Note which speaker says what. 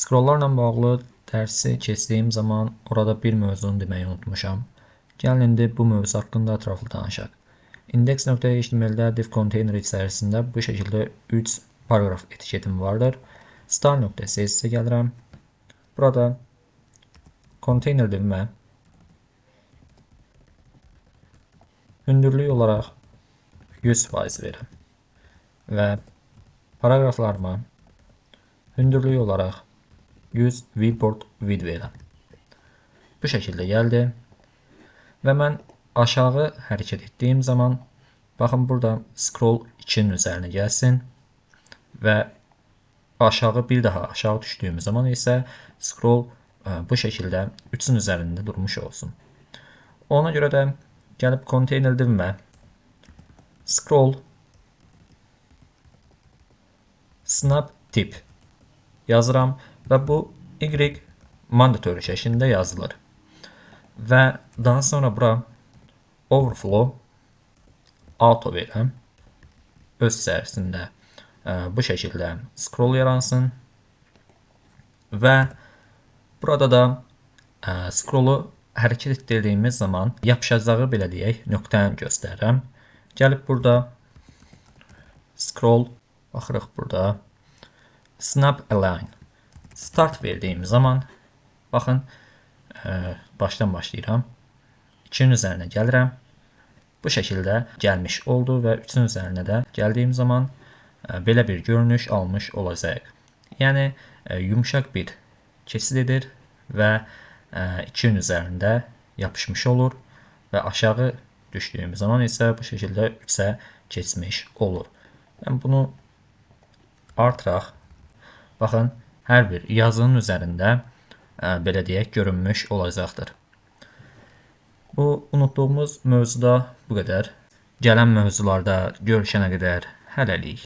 Speaker 1: Scrolllarla bağlı dərsi keçdiyim zaman orada bir mövzunu deməyi unutmuşam. Gəlin indi bu mövzu haqqında ətraflı danışaq. Index.html-də div container içərisində bu şəkildə 3 paragraf etiketim vardır. Style.css-ə gəlirəm. Burada container divimə hündürlük olaraq 100% verirəm və paragraflarıma hündürlük olaraq 100 viewport width verirəm. Bu şəkildə gəldi və mən aşağı hərəkət etdiyim zaman baxın burada scroll 2-nin üzərinə gəlsin və aşağı bir daha aşağı düşdüyüm zaman isə scroll bu şəkildə 3-ün üzərində durmuş olsun. Ona görə də gəlib container divimə scroll snap tip yazıram və bu Y mandatory şəklində yazılır. Və daha sonra bura overflow auto verirəm. Öz içərisində bu şəkildə scroll yaransın və burada da scrollu hərəkət etdirdiyimiz zaman yapışacağı belə deyək nöqtəni göstərirəm. Gəlib burada scroll baxırıq burada snap align start verdiyim zaman baxın başdan başlayıram. 2-nin üzərinə gəlirəm. Bu şəkildə gəlmiş oldu və 3-ün üzərinə də gəldiyim zaman belə bir görünüş almış olacaq. Yəni yumşaq bir keçid edir və 2-nin üzərində yapışmış olur və aşağı düşdüyüm zaman isə bu şəkildə 3-ə keçmiş olur. Yəni bunu artıraq. Baxın, hər bir yazının üzərində belə deyək görünmüş olacaqdır. Bu unutduğumuz mövzuda bu qədər. Gələn mövzularda görüşənə qədər hələlik.